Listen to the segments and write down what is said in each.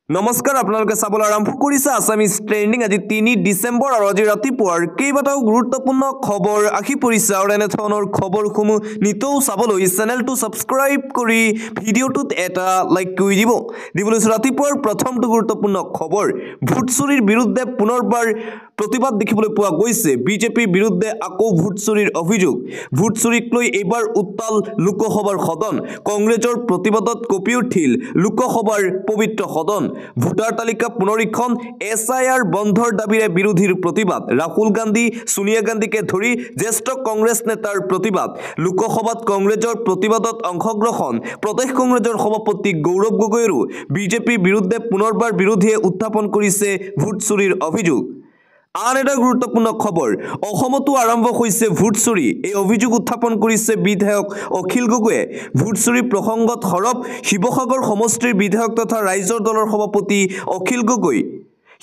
নমস্কাৰ আপোনালোকে চাবলৈ আৰম্ভ কৰিছে আছামিজ ট্ৰেন্ডিং আজি 3 ডিসেম্বৰ আৰু আজি ৰাতিপুৱাৰ কেইবাটাও গুৰুত্বপূৰ্ণ খবৰ আহি পৰিছে আৰু এনে ধৰণৰ খবৰসমূহ নিতৌ চাবলৈ চেনেলটো সাবস্ক্ৰাইব কৰি ভিডিঅ'টোত এটা লাইক কৰি দিবলৈ ৰাতিপুৱাৰ প্ৰথমটো গুৰুত্বপূৰ্ণ খবৰ ভোট চুৰিৰ বিৰুদ্ধে পুনৰবাৰ প্ৰতিবাদ দেখিবলৈ পোৱা গৈছে বিজেপিৰ বিৰুদ্ধে আকৌ ভোট চুৰিৰ অভিযোগ ভোট চুৰিক লৈ এবাৰ উত্তাল লোকসভাৰ সদন কংগ্ৰেছৰ প্ৰতিবাদত কঁপি উঠিল লোকসভাৰ পবিত্ৰ সদন ভোটাৰ তালিকা পুনৰীক্ষণ এছআইআৰ বন্ধৰ দাবীৰে বিৰোধীৰ প্ৰতিবাদ ৰাহুল গান্ধী সোনিয়া গান্ধীকে ধৰি জ্যেষ্ঠ কংগ্ৰেছ নেতাৰ প্ৰতিবাদ লোকসভাত কংগ্ৰেছৰ প্ৰতিবাদত অংশগ্ৰহণ প্ৰদেশ কংগ্ৰেছৰ সভাপতি গৌৰৱ গগৈৰো বিজেপিৰ বিৰুদ্ধে পুনৰবাৰ বিৰোধীয়ে উত্থাপন কৰিছে ভোট চুৰিৰ অভিযোগ আন এটা গুৰুত্বপূৰ্ণ খবৰ অসমতো আৰম্ভ হৈছে ভোট চুৰি এই অভিযোগ উত্থাপন কৰিছে বিধায়ক অখিল গগৈয়ে ভোট চুৰি প্ৰসংগত হৰব শিৱসাগৰ সমষ্টিৰ বিধায়ক তথা ৰাইজৰ দলৰ সভাপতি অখিল গগৈ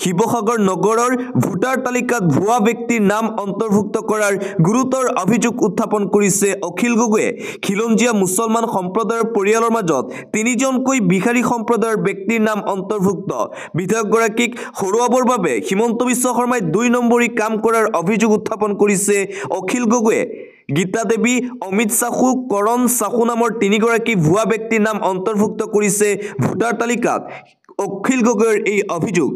শিৱসাগৰ নগৰৰ ভোটাৰ তালিকাত ভুৱা ব্যক্তিৰ নাম অন্তৰ্ভুক্ত কৰাৰ গুৰুতৰ অভিযোগ উত্থাপন কৰিছে অখিল গগৈয়ে খিলঞ্জীয়া মুছলমান সম্প্ৰদায়ৰ পৰিয়ালৰ মাজত তিনিজনকৈ বিহাৰী সম্প্ৰদায়ৰ ব্যক্তিৰ নাম অন্তৰ্ভুক্ত বিধায়কগৰাকীক হৰুৱাবৰ বাবে হিমন্ত বিশ্ব শৰ্মাই 2 নম্বৰী কাম কৰাৰ অভিযোগ উত্থাপন কৰিছে অখিল গগৈয়ে গীতা দেৱী অমিত সাহু কৰণ সাহু নামৰ তিনিগৰাকী ভুৱা ব্যক্তিৰ নাম অন্তৰ্ভুক্ত কৰিছে ভোটাৰ তালিকাত অখিল গগৈৰ এই অভিযোগ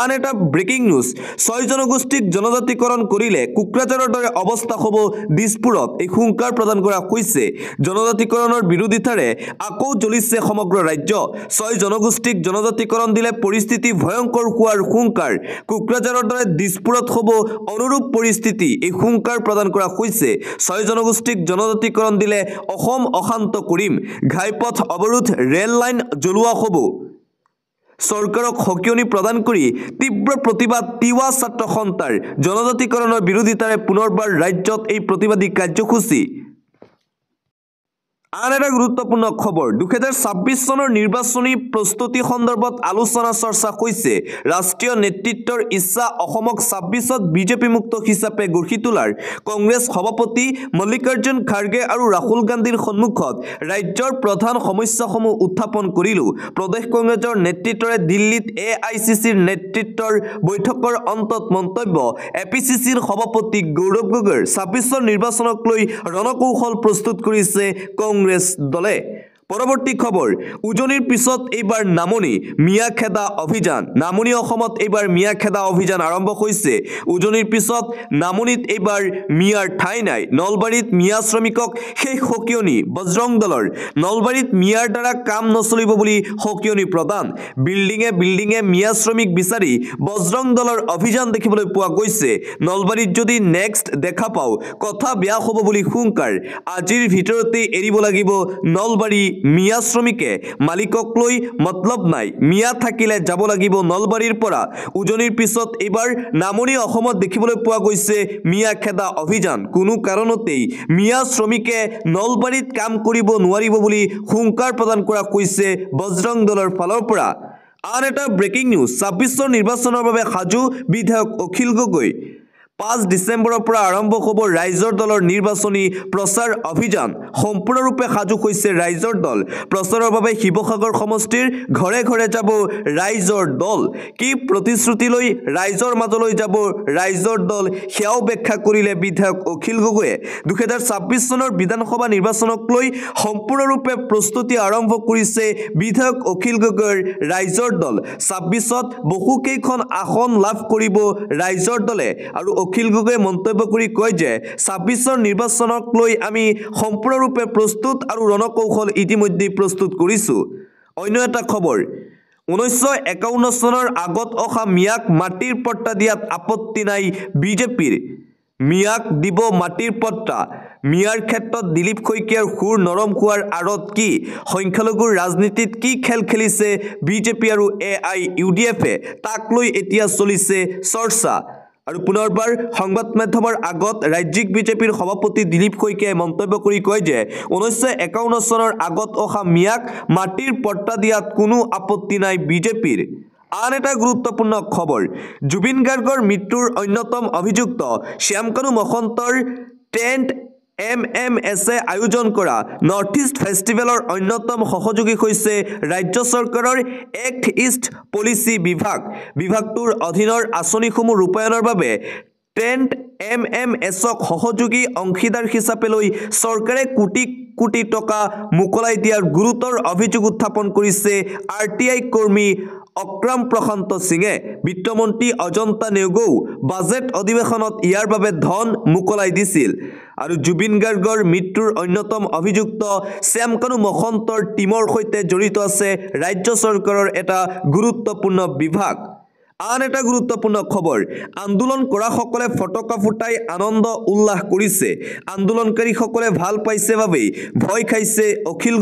আন এটা ব্ৰেকিং নিউজ 6 জনগোষ্ঠীক জনজাতিকৰণ কৰিলে কুকৰাঝাৰৰ দৰে অৱস্থা হ'ব দিছপুৰত এই হুংকাৰ প্ৰদান কৰা হৈছে জনজাতিকৰণৰ বিৰোধিতাৰে আকৌ জ্বলিছে সমগ্ৰ ৰাজ্য 6 জনগোষ্ঠীক জনজাতিকৰণ দিলে পৰিস্থিতি ভয়ংকৰ হোৱাৰ হুংকাৰ কুকৰাঝাৰৰ দৰে দিছপুৰত হ'ব অনুৰূপ পৰিস্থিতি এই হুংকাৰ প্ৰদান কৰা হৈছে 6 জনগোষ্ঠীক জনজাতিকৰণ দিলে অসম অশান্ত কৰিম ঘাইপথ অৱৰোধ ৰেল লাইন জ্বলোৱা হ'ব সৰকাৰক হকিয়নি প্ৰদান কৰি তীব্ৰ প্ৰতিবাদ তিৱা ছাত্ৰ সন্থাৰ জনজাতিকৰণৰ বিৰোধিতাৰে পুনৰবাৰ ৰাজ্যত এই প্ৰতিবাদী কাৰ্যসূচী আন এটা গুৰুত্বপূৰ্ণ খবৰ 2026 চনৰ নিৰ্বাচনী প্ৰস্তুতি সন্দৰ্ভত আলোচনা চৰ্চা হৈছে ৰাষ্ট্ৰীয় নেতৃত্বৰ ইচ্ছা অসমক 26ত বিজেপি মুক্ত হিচাপে গঢ়ি তোলাৰ কংগ্ৰেছ সভাপতি মল্লিকাৰ্জুন খাৰ্গে আৰু ৰাহুল গান্ধীৰ সন্মুখত ৰাজ্যৰ প্ৰধান সমস্যাসমূহ উত্থাপন কৰিলো প্ৰদেশ কংগ্ৰেছৰ নেতৃত্বৰে দিল্লীত এআইচিচিৰ নেতৃত্বৰ বৈঠকৰ অন্তত মন্তব্য এপিচিচিৰ সভাপতি গৌৰৱ গগৈৰ 26ৰ নিৰ্বাচনক লৈ ৰণকৌশল প্ৰস্তুত কৰিছে কংগ্ৰেছ দলে পৰৱৰ্তী খবৰ উজনিৰ পিছত এইবাৰ নামনি মিয়া খেদা অভিযান নামনি অসমত এইবাৰ মিয়া খেদা অভিযান আৰম্ভ হৈছে উজনিৰ পিছত নামনিত এইবাৰ মিয়াৰ ঠাই নাই নলবাৰীত মিয়া শ্ৰমিকক শেষ হকিয়নি বজৰং দলৰ নলবাৰীত মিয়াৰ দ্বাৰা কাম নচলিব বুলি হকিয়নি প্ৰদান বিল্ডিঙে মিয়া শ্ৰমিক বিচাৰি বজৰং দলৰ অভিযান দেখিবলৈ পোৱা গৈছে নলবাৰীত যদি নেক্সট দেখা পাও কথা বেয়া হ'ব বুলি হুংকাৰ আজিৰ ভিতৰতে এৰিব লাগিব নলবাৰী মিয়া শ্ৰমিকে মালিকক লৈ মতলব নাই মিয়া থাকিলে যাব লাগিব নলবাৰীৰ পৰা উজনিৰ পিছত এবাৰ নামনি অসমত দেখিবলৈ পোৱা গৈছে মিয়া খেদা অভিযান কোনো কাৰণতেই মিয়া শ্ৰমিকে নলবাৰীত কাম কৰিব নোৱাৰিব বুলি হুংকাৰ প্ৰদান কৰা হৈছে বজৰং দলৰ ফালৰ পৰা আন এটা ব্ৰেকিং নিউজ 26ৰ নিৰ্বাচনৰ বাবে সাজু বিধায়ক অখিল গগৈ 5 ডিসেম্বৰৰ পৰা আৰম্ভ হ'ব ৰাইজৰ দলৰ নিৰ্বাচনী প্ৰচাৰ অভিযান সম্পূৰ্ণৰূপে সাজু হৈছে ৰাইজৰ দল প্ৰচাৰৰ বাবে শিৱসাগৰ সমষ্টিৰ ঘৰে ঘৰে যাব ৰাইজৰ দল কি প্ৰতিশ্ৰুতি লৈ ৰাইজৰ মাজলৈ যাব ৰাইজৰ দল সেয়াও ব্যাখ্যা কৰিলে বিধায়ক অখিল গগৈয়ে 2026 চনৰ বিধানসভা নিৰ্বাচনক লৈ সম্পূৰ্ণৰূপে প্ৰস্তুতি আৰম্ভ কৰিছে বিধায়ক অখিল গগৈৰ ৰাইজৰ দল 26ত বহুকেইখন আসন লাভ কৰিব ৰাইজৰ দলে আৰু অখিল গগৈ মন্তব্য কৰি কয় যে 26ৰ নিৰ্বাচনক লৈ আমি সম্পূৰ্ণৰূপে প্ৰস্তুত আৰু ৰণকৌশল ইতিমধ্যে প্ৰস্তুত কৰিছো অন্য এটা খবৰ 1951 চনৰ আগত অহা মিয়াক মাটিৰ পট্টা দিয়াত আপত্তি নাই বিজেপিৰ মিয়াক দিব মাটিৰ পট্টা মিয়াৰ ক্ষেত্ৰত দিলীপ শইকীয়াৰ সুৰ নৰম হোৱাৰ আৰত কি সংখ্যালঘুৰ ৰাজনীতিত কি খেল খেলিছে বিজেপি আৰু এআইইউডিএফে তাক লৈ এতিয়া চলিছে চৰ্চা আৰু পুনৰবাৰ সংবাদ মাধ্যমৰ আগত ৰাজ্যিক বিজেপিৰ সভাপতি দিলীপ শইকীয়াই মন্তব্য কৰি কয় যে 1951 চনৰ আগত অহা মিয়াক মাটিৰ পট্টা দিয়াত কোনো আপত্তি নাই বিজেপিৰ আন এটা গুৰুত্বপূৰ্ণ খবৰ জুবিন গাৰ্গৰ মৃত্যুৰ অন্যতম অভিযুক্ত শ্যামকানু মহন্তৰ টেণ্ট MMSে আয়োজন কৰা নৰ্থ ইষ্ট ফেষ্টিভেলৰ অন্যতম সহযোগী হৈছে ৰাজ্য চৰকাৰৰ এক্ট ইষ্ট পলিচি বিভাগটোৰ অধীনৰ আঁচনিসমূহ ৰূপায়ণৰ বাবে ট্ৰেণ্ট MMSক সহযোগী অংশীদাৰ হিচাপে লৈ চৰকাৰে কোটি কোটি টকা মোকলাই দিয়াৰ গুৰুতৰ অভিযোগ উত্থাপন কৰিছে RTI কৰ্মী অক্ৰাম প্ৰশান্ত সিঙে। বিত্তমন্ত্ৰী অজন্তা নেওগৌ বাজেট অধিৱেশনত ইয়াৰ বাবে ধন মোকলাই দিছিল আৰু জুবিন গাৰ্গৰ মৃত্যুৰ অন্যতম অভিযুক্ত শ্যামকানু মহন্তৰ টিমৰ সৈতে জড়িত আছে ৰাজ্য চৰকাৰৰ এটা গুৰুত্বপূৰ্ণ বিভাগ। আন এটা গুৰুত্বপূৰ্ণ খবৰ, আন্দোলন কৰাসকলে ফটকা ফুটাই আনন্দ উল্লাস কৰিছে। আন্দোলনকাৰীসকলে ভাল পাইছে বাবেই ভয় খাইছে অখিল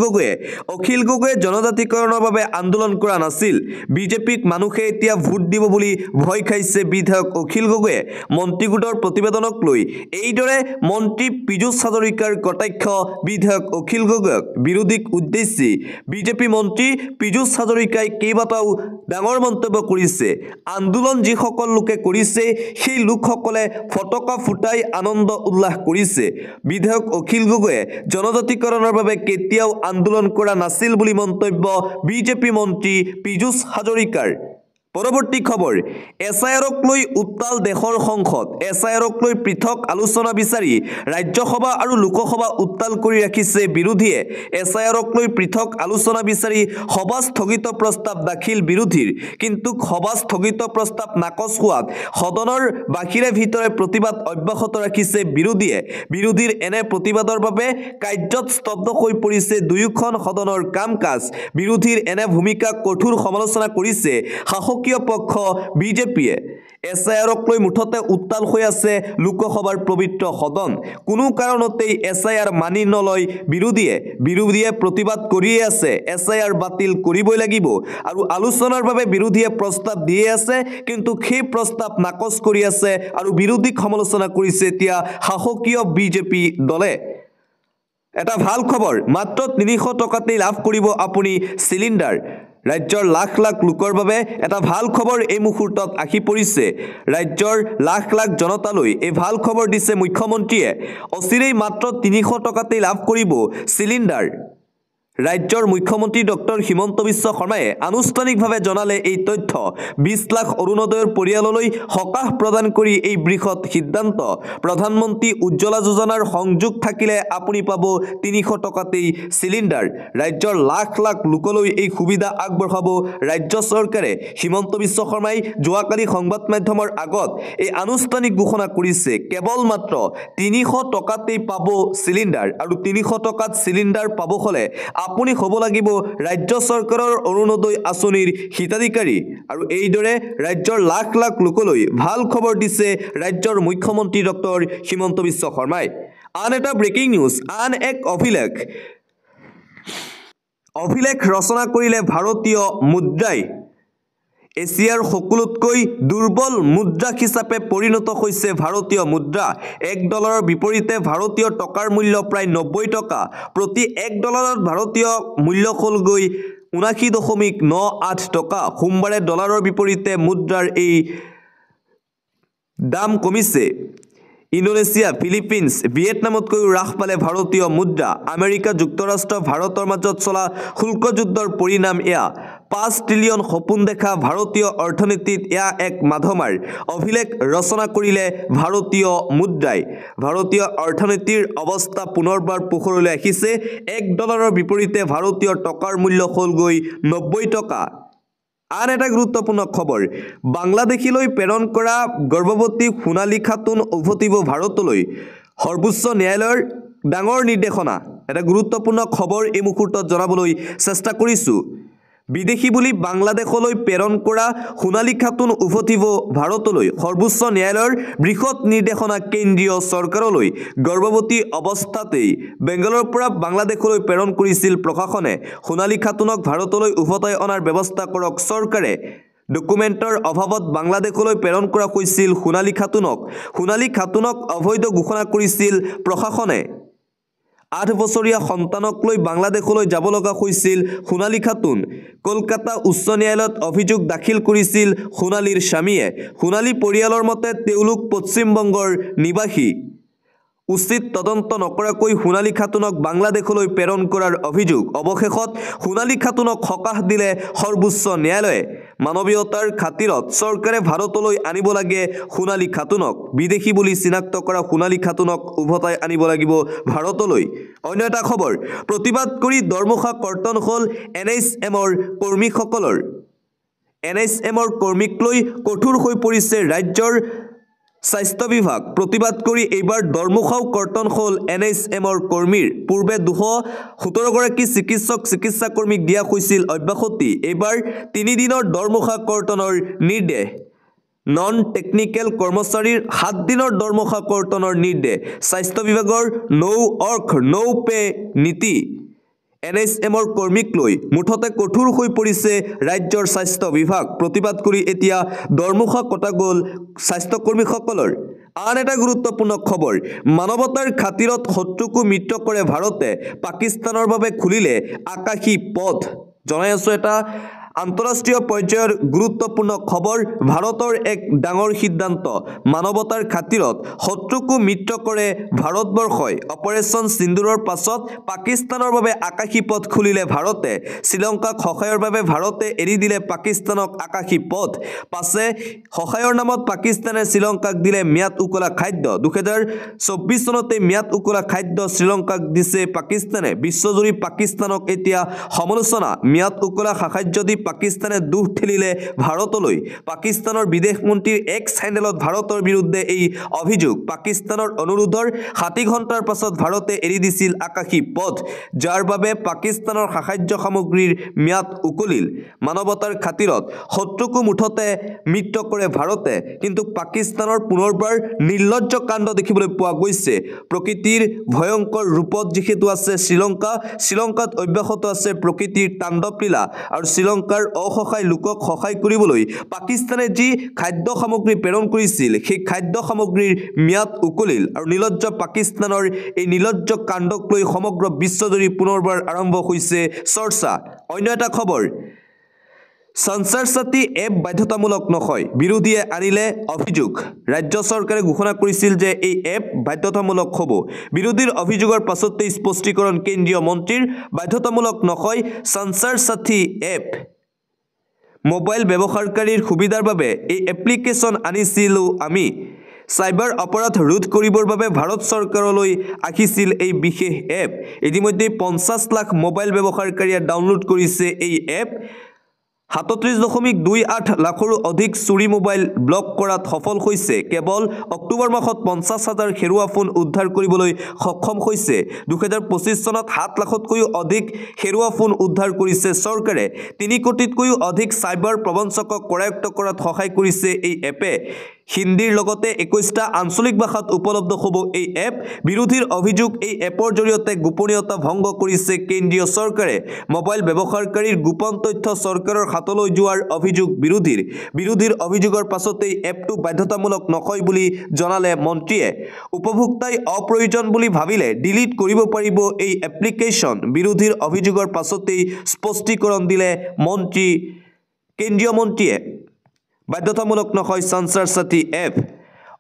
গগৈয়ে জনজাতিকৰণৰ বাবে আন্দোলন কৰা নাছিল। বিজেপিক মানুহে এতিয়া ভোট দিব বুলি ভয় খাইছে বিধায়ক অখিল গগৈয়ে মন্ত্ৰীগোটৰ প্ৰতিবেদনক লৈ এইদৰে মন্ত্ৰী পীযুষ হাজৰিকাৰ কটাক্ষ বিধায়ক অখিল গগৈক বিৰোধীক উদ্দেশ্যি বিজেপি মন্ত্ৰী পীযুষ হাজৰিকাই কেইবাটাও ডাঙৰ মন্তব্য কৰিছে। আন্দোলন যিসকল লোকে কৰিছে সেই লোকসকলে ফটকা ফুটাই আনন্দ উল্লাস কৰিছে। বিধায়ক অখিল গগৈয়ে জনজাতিকৰণৰ বাবে কেতিয়াও আন্দোলন কৰা নাছিল বুলি মন্তব্য বিজেপি মন্ত্ৰী পীযুষ হাজৰিকাৰ। পৰৱৰ্তী খবৰ, SIRক লৈ উত্তাল দেশৰ সংসদ। SIRক লৈ পৃথক আলোচনা বিচাৰি ৰাজ্যসভা আৰু লোকসভা উত্তাল কৰি ৰাখিছে বিৰোধীয়ে। SIRক লৈ পৃথক আলোচনা বিচাৰি সভা স্থগিত প্ৰস্তাৱ দাখিল বিৰোধীৰ, কিন্তু সভা স্থগিত প্ৰস্তাৱ নাকচ হোৱাত সদনৰ বাহিৰে ভিতৰে প্ৰতিবাদ অব্যাহত ৰাখিছে বিৰোধীয়ে। বিৰোধীৰ এনে প্ৰতিবাদৰ বাবে কাৰ্যত স্তব্ধ হৈ পৰিছে দুয়োখন সদনৰ কাম কাজ। বিৰোধীৰ এনে ভূমিকাক কঠোৰ সমালোচনা কৰিছে শাসকীয় পক্ষ বিজেপিয়ে। SIRক লৈ মুঠতে উত্তাল হৈ আছে লোকসভাৰ পবিত্ৰ সদন। কোনো কাৰণতেই SIR মানি নলয় বিৰোধীয়ে প্ৰতিবাদ কৰিয়ে আছে। SIR বাতিল কৰিবই লাগিব আৰু আলোচনাৰ বাবে বিৰোধীয়ে প্ৰস্তাৱ দিয়ে আছে, কিন্তু সেই প্ৰস্তাৱ নাকচ কৰি আছে আৰু বিৰোধীক সমালোচনা কৰিছে এতিয়া শাসকীয় বিজেপি দলে। এটা ভাল খবৰ, মাত্ৰ 300 টকাতেই লাভ কৰিব আপুনি চিলিণ্ডাৰ। ৰাজ্যৰ লাখ লাখ লোকৰ বাবে এটা ভাল খবৰ এই মুহূৰ্তত আহি পৰিছে। ৰাজ্যৰ লাখ লাখ জনতালৈ এই ভাল খবৰ দিছে মুখ্যমন্ত্ৰীয়ে। অচিৰেই মাত্ৰ 300 টকাতেই লাভ কৰিব চিলিণ্ডাৰ। ৰাজ্যৰ মুখ্যমন্ত্ৰী ডক্টৰ হিমন্ত বিশ্ব শৰ্মাই আনুষ্ঠানিকভাৱে জনালে এই তথ্য। 20 লাখ অৰুণোদয়ৰ পৰিয়াললৈ সকাহ প্ৰদান কৰি এই বৃহৎ সিদ্ধান্ত। প্ৰধানমন্ত্ৰী উজ্জ্বলা যোজনাৰ সংযোগ থাকিলে আপুনি পাব 300 টকাতেই চিলিণ্ডাৰ। ৰাজ্যৰ লাখ লাখ লোকলৈ এই সুবিধা আগবঢ়াব ৰাজ্য চৰকাৰে। হিমন্ত বিশ্ব শৰ্মাই যোৱাকালি সংবাদ মাধ্যমৰ আগত এই আনুষ্ঠানিক ঘোষণা কৰিছে। কেৱল মাত্ৰ 300 টকাতেই পাব চিলিণ্ডাৰ আৰু 300 টকাত চিলিণ্ডাৰ পাব হ'লে আপুনি হ'ব লাগিব ৰাজ্য চৰকাৰৰ অৰুণোদয় আঁচনিৰ হিতাধিকাৰী। আৰু এইদৰে ৰাজ্যৰ লাখ লাখ লোকলৈ ভাল খবৰ দিছে ৰাজ্যৰ মুখ্যমন্ত্ৰী ডক্টৰ হিমন্ত বিশ্ব শৰ্মাই। আন এটা ব্ৰেকিং নিউজ, আন এক অভিলেখ ৰচনা কৰিলে ভাৰতীয় মুদ্ৰাই। এছিয়াৰ সকলোতকৈ দুৰ্বল মুদ্ৰা হিচাপে পৰিণত হৈছে ভাৰতীয় মুদ্ৰা। $1 বিপৰীতে ভাৰতীয় টকাৰ মূল্য প্ৰায় 90 টকা। প্ৰতি $1 ভাৰতীয় মূল্য হ'লগৈ 79.98 টকা। সোমবাৰে ডলাৰৰ বিপৰীতে মুদ্ৰাৰ এই দাম কমিছে। ইণ্ডোনেছিয়া, ফিলিপিনছ, ভিয়েটনামতকৈও হ্ৰাস পালে ভাৰতীয় মুদ্ৰা। আমেৰিকা যুক্তৰাষ্ট্ৰ ভাৰতৰ মাজত চলা শুল্ক যুদ্ধৰ পৰিণাম এয়া। 5 ট্ৰিলিয়ন সপোন দেখা ভাৰতীয় অৰ্থনীতিত এয়া এক মাধমাৰ। অভিলেখ ৰচনা কৰিলে ভাৰতীয় মুদ্ৰাই। ভাৰতীয় অৰ্থনীতিৰ অৱস্থা পুনৰবাৰ পোহৰলৈ আহিছে। $1 বিপৰীতে ভাৰতীয় টকাৰ মূল্য হ'লগৈ 90 টকা। আন এটা গুৰুত্বপূৰ্ণ খবৰ, বাংলাদেশীলৈ প্ৰেৰণ কৰা গৰ্ভৱতী সোণালী খাতুন উভতিব ভাৰতলৈ। সৰ্বোচ্চ ন্যায়ালয়ৰ ডাঙৰ নিৰ্দেশনা। এটা গুৰুত্বপূৰ্ণ খবৰ এই মুহূৰ্তত জনাবলৈ চেষ্টা কৰিছোঁ। বিদেশী বুলি বাংলাদেশলৈ প্ৰেৰণ কৰা সোণালী খাতুন উভতিব ভাৰতলৈ। সৰ্বোচ্চ ন্যায়ালয়ৰ বৃহৎ নিৰ্দেশনা কেন্দ্ৰীয় চৰকাৰলৈ। গৰ্ভৱতী অৱস্থাতেই বেংগলৰ পৰা বাংলাদেশলৈ প্ৰেৰণ কৰিছিল প্ৰশাসনে। সোণালী খাতুনক ভাৰতলৈ উভতাই অনাৰ ব্যৱস্থা কৰক চৰকাৰে। ডকুমেণ্টৰ অভাৱত বাংলাদেশলৈ প্ৰেৰণ কৰা হৈছিল সোণালী খাতুনক অবৈধ ঘোষণা কৰিছিল প্ৰশাসনে। 8 বছৰীয়া সন্তানক লৈ বাংলাদেশলৈ যাব লগা হৈছিল সোণালী খাতুন। কলকাতা উচ্চ ন্যায়ালয়ত অভিযোগ দাখিল কৰিছিল সোণালীৰ স্বামীয়ে। সোণালী পৰিয়ালৰ মতে তেওঁলোক পশ্চিমবংগৰ নিবাসী। উচিত তদন্ত নকৰাকৈ সোণালী খাতুনক বাংলাদেশলৈ প্ৰেৰণ কৰাৰ অভিযোগ অৱশেষত সোণালী খাতুনক সকাহ দিলে সৰ্বোচ্চ ন্যায়ালয়ে মানৱীয়তাৰ খাতিৰত চৰকাৰে ভাৰতলৈ আনিব লাগে সোণালী খাতুনক বিদেশী বুলি চিনাক্ত কৰা সোণালী খাতুনক উভতাই আনিব লাগিব ভাৰতলৈ অন্য এটা খবৰ প্ৰতিবাদ কৰি দৰমুখা কৰ্তন হ'ল NHMৰ কৰ্মীসকলৰ NHMৰ কৰ্মীক লৈ কঠোৰ হৈ পৰিছে ৰাজ্যৰ স্বাস্থ্য বিভাগ প্ৰতিবাদ কৰি এইবাৰ দৰমুখাও কৰ্তন হ'ল NHMৰ কৰ্মীৰ পূৰ্বে 217 গৰাকী চিকিৎসা কৰ্মীক দিয়া হৈছিল অব্যাহতি এইবাৰ 3 দিনৰ দৰমুখা কৰ্তনৰ নিৰ্দেশ নন টেকনিক্যাল কৰ্মচাৰীৰ 7 দিনৰ দৰমুখা কৰ্তনৰ নিৰ্দেশ স্বাস্থ্য বিভাগৰ নো অৰ্ক নো পে নীতি NHMৰ কৰ্মীক লৈ মুঠতে কঠোৰ হৈ পৰিছে ৰাজ্যৰ স্বাস্থ্য বিভাগ প্ৰতিবাদ কৰি এতিয়া দৰমুখা কটা গ'ল স্বাস্থ্য কৰ্মীসকলৰ আন এটা গুৰুত্বপূৰ্ণ খবৰ মানৱতাৰ খাতিৰত শত্ৰুকো মিত্ৰ কৰে ভাৰতে পাকিস্তানৰ বাবে খুলিলে আকাশী পথ জনাই আছো এটা আন্তঃৰাষ্ট্ৰীয় পৰ্যায়ৰ গুৰুত্বপূৰ্ণ খবৰ ভাৰতৰ এক ডাঙৰ সিদ্ধান্ত মানৱতাৰ খাতিৰত শত্ৰুকো মিত্ৰ কৰে ভাৰতবৰ্ষই অপাৰেচন সিন্দুৰৰ পাছত পাকিস্তানৰ বাবে আকাশী পথ খুলিলে ভাৰতে শ্ৰীলংকাক সহায়ৰ বাবে ভাৰতে এৰি দিলে পাকিস্তানক আকাশী পথ পাছে সহায়ৰ নামত পাকিস্তানে শ্ৰীলংকাক দিলে ম্যাদ উকলা খাদ্য 2024 চনতে ম্যাদ উকলা খাদ্য শ্ৰীলংকাক দিছে পাকিস্তানে বিশ্বজুৰি পাকিস্তানক এতিয়া সমালোচনা ম্যাদ উকলা সাহায্য দি পাকিস্তানে দুখ ঠেলিলে ভাৰতলৈ পাকিস্তানৰ বিদেশ মন্ত্ৰীৰ এক্স হ্যান্ডেলত ভাৰতৰ বিৰুদ্ধে এই অভিযোগ পাকিস্তানৰ অনুৰোধৰ 60 ঘণ্টাৰ পাছত ভাৰতে এৰি দিছিল আকাশী পথ যাৰ বাবে পাকিস্তানৰ সাহায্য সামগ্ৰীৰ ম্যাদ উকলিল মানৱতাৰ খাতিৰত শত্ৰুকো মুঠতে মিত্ৰ কৰে ভাৰতে কিন্তু পাকিস্তানৰ পুনৰবাৰ নিৰ্লজ্জ কাণ্ড দেখিবলৈ পোৱা গৈছে প্ৰকৃতিৰ ভয়ংকৰ ৰূপত যিহেতু আছে শ্ৰীলংকাত অব্যাহত আছে প্ৰকৃতিৰ তাণ্ডৱ লীলা আৰু শ্ৰীলংকাৰ অসহায় লোকক সহায় কৰিবলৈ পাকিস্তানে যি খাদ্য সামগ্ৰী প্ৰেৰণ কৰিছিল সেই খাদ্য সামগ্ৰীৰ ম্যাদ উকলিল আৰু নিলজ্জ পাকিস্তানৰ এই নিলজ্জ কাণ্ডক লৈ সমগ্ৰ বিশ্বজুৰি পুনৰবাৰ আৰম্ভ হৈছে চৰ্চা অন্য এটা খবৰ সঞ্চাৰ সাথী এপ বাধ্যতামূলক নহয় বিৰোধীয়ে আনিলে অভিযোগ ৰাজ্য চৰকাৰে ঘোষণা কৰিছিল যে এই এপ বাধ্যতামূলক হ'ব বিৰোধীৰ অভিযোগৰ পাছতে স্পষ্টীকৰণ কেন্দ্ৰীয় মন্ত্ৰীৰ বাধ্যতামূলক নহয় সঞ্চাৰ সাথী এপ মোবাইল ব্যৱহাৰকাৰীৰ সুবিধাৰ বাবে এই এপ্লিকেশন আনিছিলো আমি সাইবাৰ অপৰাধ ৰোধ কৰিবৰ বাবে ভাৰত চৰকাৰলৈ আহিছিল এই বিশেষ এপ ইতিমধ্যে 50 লাখ মোবাইল ব্যৱহাৰকাৰীয়ে ডাউনলোড কৰিছে এই এপ 37.28 লাখৰো অধিক চুৰি মোবাইল ব্লক কৰাত সফল হৈছে কেৱল অক্টোবৰ মাহত 50,000 হেৰুৱা ফোন উদ্ধাৰ কৰিবলৈ সক্ষম হৈছে 2025 চনত 7 লাখতকৈও অধিক হেৰুৱা ফোন উদ্ধাৰ কৰিছে চৰকাৰে 3 কোটিতকৈও অধিক সাইবাৰ প্ৰবঞ্চকক কৰায়ত্ব কৰাত সহায় কৰিছে এই এপে হিন্দীৰ লগতে 21টা আঞ্চলিক ভাষাত উপলব্ধ হ'ব এই এপ বিৰোধীৰ অভিযোগ এই এপৰ জৰিয়তে গোপনীয়তা ভংগ কৰিছে কেন্দ্ৰীয় চৰকাৰে মোবাইল ব্যৱহাৰকাৰীৰ গোপন তথ্য চৰকাৰৰ হাতলৈ যোৱাৰ অভিযোগ বিৰোধীৰ অভিযোগৰ পাছতে এপটো বাধ্যতামূলক নহয় বুলি জনালে মন্ত্ৰীয়ে উপভোক্তাই অপ্ৰয়োজন বুলি ভাবিলে ডিলিট কৰিব পাৰিব এই এপ্লিকেশন বিৰোধীৰ অভিযোগৰ পাছতে স্পষ্টীকৰণ দিলে কেন্দ্ৰীয় মন্ত্ৰীয়ে বাধ্যতামূলক নহয় সঞ্চাৰ সাথী এপ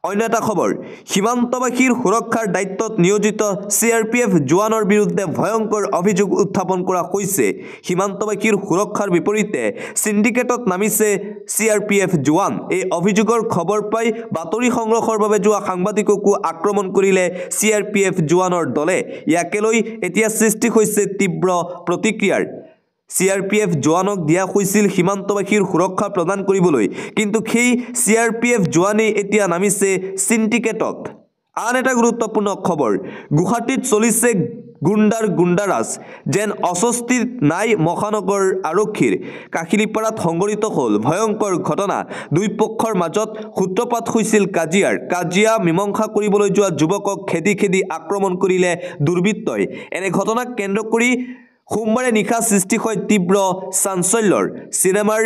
অন্য এটা খবৰ সীমান্তবাসীৰ সুৰক্ষাৰ দায়িত্বত নিয়োজিত CRPF জোৱানৰ বিৰুদ্ধে ভয়ংকৰ অভিযোগ উত্থাপন কৰা হৈছে সীমান্তবাসীৰ সুৰক্ষাৰ বিপৰীতে সিন্ডিকেটত নামিছে CRPF জোৱান এই অভিযোগৰ খবৰ পাই বাতৰি সংগ্ৰহৰ বাবে যোৱা সাংবাদিককো আক্ৰমণ কৰিলে CRPF জোৱানৰ দলে ইয়াকে লৈ এতিয়া সৃষ্টি হৈছে তীব্ৰ প্ৰতিক্ৰিয়াৰ CRPF জোৱানক দিয়া হৈছিল সীমান্তবাসীৰ সুৰক্ষা প্ৰদান কৰিবলৈ কিন্তু সেই CRPF জোৱানে এতিয়া নামিছে সিন্ডিকেটত আন এটা গুৰুত্বপূৰ্ণ খবৰ গুৱাহাটীত চলিছে গুণ্ডাৰাজ যেন অস্বস্তি নাই মহানগৰ আৰক্ষীৰ কাহিলিপাৰাত সংঘটিত হ'ল ভয়ংকৰ ঘটনা দুই পক্ষৰ মাজত সূত্ৰপাত হৈছিল কাজিয়া মীমাংসা কৰিবলৈ যোৱা যুৱকক খেদি আক্ৰমণ কৰিলে দুৰ্বৃত্তই এনে ঘটনাক কেন্দ্ৰ কৰি সোমবাৰে নিশা সৃষ্টি হয় তীব্ৰ চাঞ্চল্যৰ চিনেমাৰ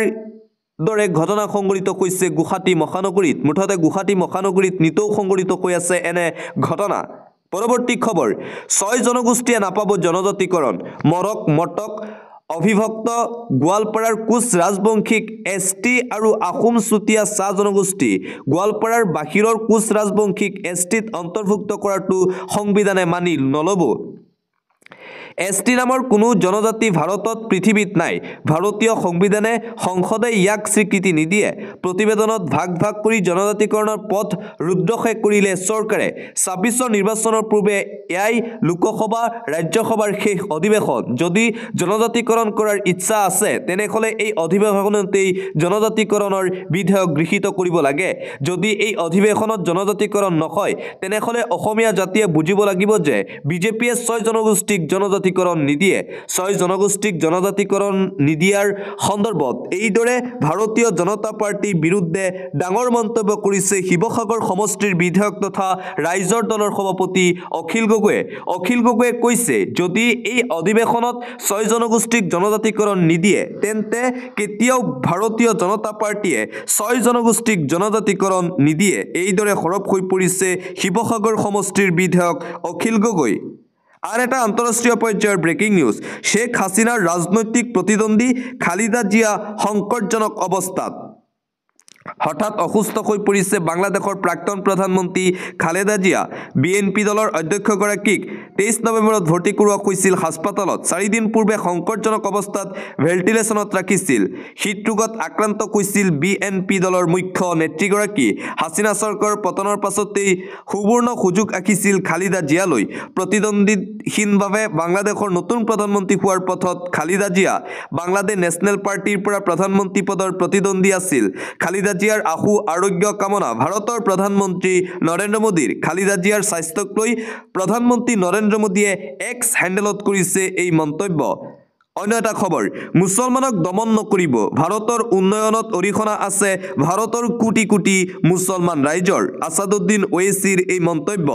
দৰে ঘটনা সংঘটিত হৈছে গুৱাহাটী মহানগৰীত মুঠতে গুৱাহাটী মহানগৰীত নিতৌ সংঘটিত হৈ আছে এনে ঘটনা পৰৱৰ্তী খবৰ 6 জনগোষ্ঠীয়ে নাপাব জনজাতিকৰণ মটক অবিভক্ত গোৱালপাৰাৰ কোচ ৰাজবংশীক এছটি আৰু আহোম চুতীয়া চাহ জনগোষ্ঠী গোৱালপাৰাৰ বাহিৰৰ কোচ ৰাজবংশীক এছটিত অন্তৰ্ভুক্ত কৰাটো সংবিধানে মানি নল'ব এছটি নামৰ কোনো জনজাতি ভাৰতত পৃথিৱীত নাই ভাৰতীয় সংবিধানে সংসদে ইয়াক স্বীকৃতি নিদিয়ে প্ৰতিবেদনত ভাগ ভাগ কৰি জনজাতিকৰণৰ পথ ৰুদ্ধশে কৰিলে চৰকাৰে ২৬ নিৰ্বাচনৰ পূৰ্বে এয়াই লোকসভা ৰাজ্যসভাৰ শেষ অধিৱেশন যদি জনজাতিকৰণ কৰাৰ ইচ্ছা আছে তেনেহ'লে এই অধিৱেশনতেই জনজাতিকৰণৰ বিধেয়ক গৃহীত কৰিব লাগে যদি এই অধিৱেশনত জনজাতিকৰণ নহয় তেনেহ'লে অসমীয়া জাতিয়ে বুজিব লাগিব যে বিজেপিয়ে ৬ জনগোষ্ঠীক জনজাতিকৰণ নিদিয়ে ৬ জনগোষ্ঠীক জনজাতিকৰণ নিদিয়াৰ সন্দৰ্ভত এইদৰে ভাৰতীয় জনতা পাৰ্টিৰ বিৰুদ্ধে ডাঙৰ মন্তব্য কৰিছে শিৱসাগৰ সমষ্টিৰ বিধায়ক তথা ৰাইজৰ দলৰ সভাপতি অখিল গগৈয়ে কৈছে যদি এই অধিৱেশনত ৬ জনগোষ্ঠীক জনজাতিকৰণ নিদিয়ে তেন্তে কেতিয়াও ভাৰতীয় জনতা পাৰ্টিয়ে ৬ জনগোষ্ঠীক জনজাতিকৰণ নিদিয়ে এইদৰে সৰব হৈ পৰিছে শিৱসাগৰ সমষ্টিৰ বিধায়ক অখিল গগৈ আৰ এটা আন্তঃৰাষ্ট্ৰীয় পৰ্যায়ৰ ব্ৰেকিং নিউজ শেখ হাসিনাৰ ৰাজনৈতিক প্ৰতিদ্বন্দ্বী খালিদা জিয়া সংকটজনক অৱস্থাত হঠাৎ অসুস্থ হৈ পৰিছে বাংলাদেশৰ প্ৰাক্তন প্ৰধানমন্ত্ৰী খালেদা জিয়া বিএনপি দলৰ অধ্যক্ষগৰাকীক ২৩ নৱেম্বৰত ভৰ্তি কৰোৱা হৈছিল হাস্পতালত ৪ দিন পূৰ্বে সংকটজনক অৱস্থাত ভেণ্টিলেশ্যনত ৰাখিছিল হৃদৰোগত আক্ৰান্ত হৈছিল বিএনপি দলৰ মুখ্য নেত্ৰীগৰাকী হাসিনা চৰকাৰৰ পতনৰ পাছতেই সুবৰ্ণ সুযোগ ৰাখিছিল খালিদা জিয়ালৈ প্ৰতিদ্বন্দ্বীহীনভাৱে বাংলাদেশৰ নতুন প্ৰধানমন্ত্ৰী হোৱাৰ পথত খালিদা জিয়া বাংলাদেশ নেশ্যনেল পাৰ্টিৰ পৰা প্ৰধানমন্ত্ৰী পদৰ প্ৰতিদ্বন্দ্বী আছিল খালিদা জিয়াৰ আশু আৰোগ্য কামনা ভাৰতৰ প্ৰধানমন্ত্ৰী নৰেন্দ্ৰ মোদীৰ খালিদা জিয়াৰ স্বাস্থ্যক লৈ প্ৰধানমন্ত্ৰী নৰেন্দ্ৰ মোদীয়ে এক্স হেণ্ডেলত কৰিছে এই মন্তব্য অন্য এটা খবৰ মুছলমানক দমন নকৰিব ভাৰতৰ উন্নয়নত অৰিহণা আছে ভাৰতৰ কোটি কোটি মুছলমান ৰাইজৰ আসাদুদ্দিন ওৱেইছিৰ এই মন্তব্য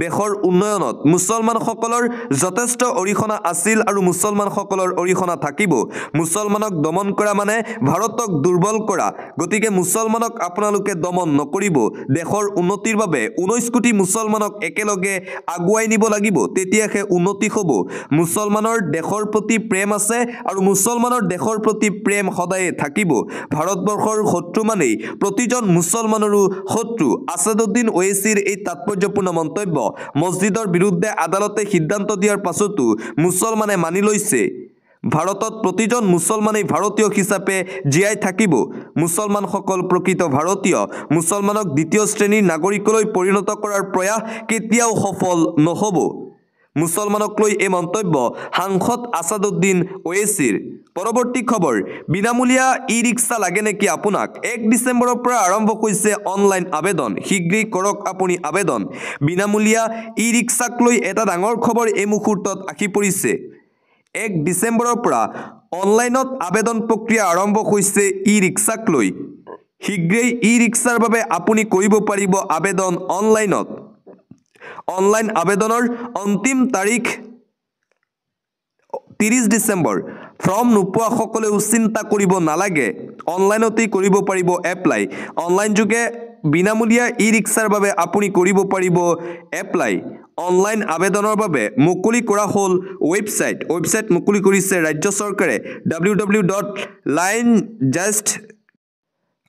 দেশৰ উন্নয়নত মুছলমানসকলৰ যথেষ্ট অৰিহণা আছিল আৰু মুছলমানসকলৰ অৰিহণা থাকিব মুছলমানক দমন কৰা মানে ভাৰতক দুৰ্বল কৰা গতিকে মুছলমানক আপোনালোকে দমন নকৰিব দেশৰ উন্নতিৰ বাবে 19 কোটি মুছলমানক একেলগে আগুৱাই নিব লাগিব তেতিয়াহে উন্নতি হ'ব মুছলমানৰ দেশৰ প্ৰতি প্ৰেম আছে আৰু মুছলমানৰ দেশৰ প্ৰতি প্ৰেম সদায়ে থাকিব ভাৰতবৰ্ষৰ শত্ৰু মানেই প্ৰতিজন মুছলমানৰো শত্ৰু আসাদুদ্দিন ওৱেইছিৰ এই তাৎপৰ্যপূৰ্ণ মন্তব্য মছজিদৰ বিৰুদ্ধে আদালতে সিদ্ধান্ত দিয়াৰ পাছতো মুছলমানে মানি লৈছে ভাৰতত প্ৰতিজন মুছলমানেই ভাৰতীয় হিচাপে জীয়াই থাকিব মুছলমানসকল প্ৰকৃত ভাৰতীয় মুছলমানক দ্বিতীয় শ্ৰেণীৰ নাগৰিকলৈ পৰিণত কৰাৰ প্ৰয়াস কেতিয়াও সফল নহ'ব মুছলমানক লৈ এই মন্তব্য সাংসদ আসাদুদ্দিন ওৱেইছিৰ পৰৱৰ্তী খবৰ বিনামূলীয়া ই-ৰিক্সা লাগে নেকি আপোনাক 1 ডিচেম্বৰৰ পৰা আৰম্ভ হৈছে অনলাইন আবেদন শীঘ্ৰেই কৰক আপুনি আবেদন বিনামূলীয়া ই-ৰিক্সাক লৈ এটা ডাঙৰ খবৰ এই মুহূৰ্তত আহি পৰিছে 1 ডিচেম্বৰৰ পৰা অনলাইনত আবেদন প্ৰক্ৰিয়া আৰম্ভ হৈছে ই-ৰিক্সাক লৈ শীঘ্ৰেই ই-ৰিক্সাৰ বাবে আপুনি কৰিব পাৰিব আবেদন অনলাইনত অনলাইন আবেদনৰ অন্তিম তাৰিখ 30 ডিসেম্বৰ ফৰ্ম নোপোৱা সকলেও চিন্তা কৰিব নালাগে অনলাইনতেই কৰিব পাৰিব এপ্লাই অনলাইন যোগে বিনামূলীয়া ই-ৰিক্সাৰ বাবে আপুনি কৰিব পাৰিব এপ্লাই অনলাইন আবেদনৰ বাবে মুকলি কৰা হ'ল ৱেবছাইট মুকলি কৰিছে ৰাজ্য চৰকাৰে www.linejust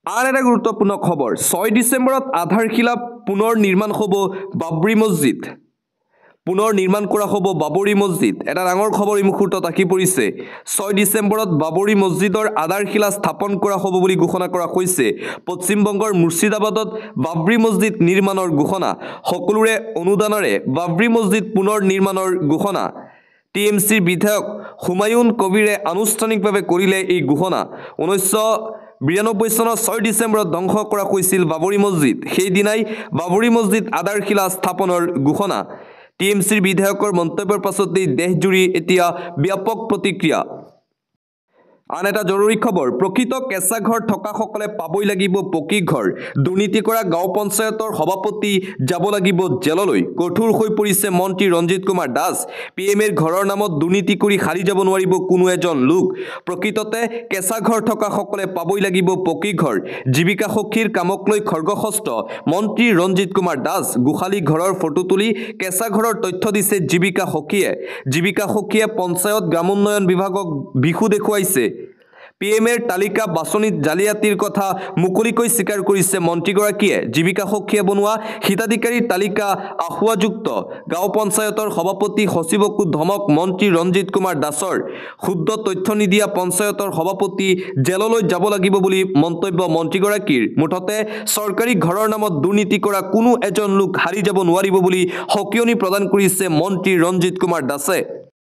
আৰ এটা গুৰুত্বপূৰ্ণ খবৰ 6 ডিসেম্বৰত আধাৰশিলা পুনৰ নিৰ্মাণ হ'ব বাবৰি মছজিদ পুনৰ নিৰ্মাণ কৰা হ'ব বাবৰি মছজিদ এটা ডাঙৰ খবৰ এই মুহূৰ্তত আহি পৰিছে 6 ডিসেম্বৰত বাবৰি মছজিদৰ আধাৰশিলা স্থাপন কৰা হ'ব বুলি ঘোষণা কৰা হৈছে পশ্চিমবংগৰ মুৰ্ছিদাবাদত বাবৰি মছজিদ নিৰ্মাণৰ ঘোষণা সকলোৰে অনুদানেৰে বাবৰি মছজিদ পুনৰ নিৰ্মাণৰ ঘোষণা টিএমচিৰ বিধায়ক হুমায়ুন কবিৰে আনুষ্ঠানিকভাৱে কৰিলে এই ঘোষণা 1992 চনৰ 6 ডিসেম্বৰত ধ্বংস কৰা হৈছিল বাবৰি মছজিদ সেই দিনাই বাবৰি মছজিদ আধাৰশিলা স্থাপনৰ ঘোষণা টিএমচিৰ বিধায়কৰ মন্তব্যৰ পাছতেই দেশজুৰি এতিয়া ব্যাপক প্ৰতিক্ৰিয়া আন এটা জৰুৰী খবৰ প্ৰকৃত কেঁচা ঘৰ থকাসকলে পাবই লাগিব পকী ঘৰ দুৰ্নীতি কৰা গাঁও পঞ্চায়তৰ সভাপতি যাব লাগিব জেললৈ কঠোৰ হৈ পৰিছে মন্ত্ৰী ৰঞ্জিত কুমাৰ দাস পিএমৰ ঘৰৰ নামত দুৰ্নীতি কৰি হাৰি যাব নোৱাৰিব কোনো এজন লোক প্ৰকৃততে কেঁচা ঘৰ থকাসকলে পাবই লাগিব পকী ঘৰ জীৱিকা সখীৰ কামক লৈ খৰ্গহস্ত মন্ত্ৰী ৰঞ্জিত কুমাৰ দাস গোহালি ঘৰৰ ফটো তুলি কেঁচা ঘৰৰ তথ্য দিছে জীৱিকা সখীয়ে পঞ্চায়ত গ্ৰামোন্নয়ন বিভাগক বিহু দেখুৱাইছে পিএমৰ তালিকা বাছনিত জালিয়াতিৰ কথা মুকলিকৈ স্বীকাৰ কৰিছে মন্ত্ৰীগৰাকীয়ে জীৱিকা সখীয়ে বনোৱা হিতাধিকাৰীৰ তালিকা আহুৱাযুক্ত গাঁও পঞ্চায়তৰ সভাপতি সচিবকো ধমক মন্ত্ৰী ৰঞ্জিত কুমাৰ দাসৰ শুদ্ধ তথ্য নিদিয়া পঞ্চায়তৰ সভাপতি জেললৈ যাব লাগিব বুলি মন্তব্য মন্ত্ৰীগৰাকীৰ মুঠতে চৰকাৰী ঘৰৰ নামত দুৰ্নীতি কৰা কোনো এজন লোক হাৰি যাব নোৱাৰিব বুলি সকিয়নি প্ৰদান কৰিছে মন্ত্ৰী ৰঞ্জিত কুমাৰ দাসে